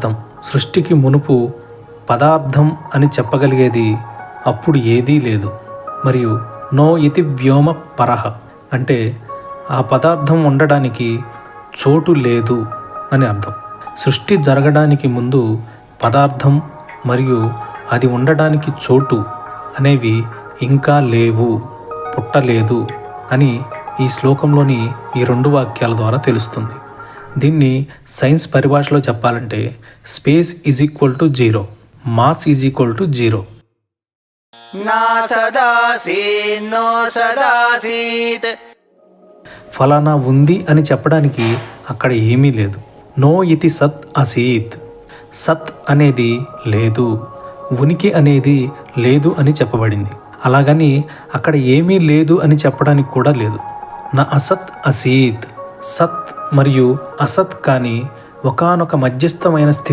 అర్థం. సృష్టికి మునుపు పదార్థం అని చెప్పగలిగేది అప్పుడు ఏదీ లేదు. మరియు నో ఇతి వ్యోమ పరహ అంటే ఆ పదార్థం ఉండడానికి చోటు లేదు అని అర్థం. సృష్టి జరగడానికి ముందు పదార్థం మరియు అది ఉండడానికి చోటు అనేవి ఇంకా లేవు, పుట్టలేదు అని ఈ శ్లోకంలోని ఈ 2 వాక్యాల ద్వారా తెలుస్తుంది. దీన్ని సైన్స్ పరిభాషలో చెప్పాలంటే space is equal to 0, mass is equal to 0. నా సదాసీన్నో సదాసీత్. ఫలానా ఉంది అని చెప్పడానికి అక్కడ ఏమీ లేదు. నో ఇతి సత్ అసీత్. సత్ అనేది లేదు, ఉనికి అనేది లేదు అని చెప్పబడింది. అలాగని అక్కడ ఏమీ లేదు అని చెప్పడానికి కూడా లేదు. నా అసత్ అసీత్. సత్ మరియు అసత్ కానీ ఒకానొక మధ్యస్థమైన స్థితి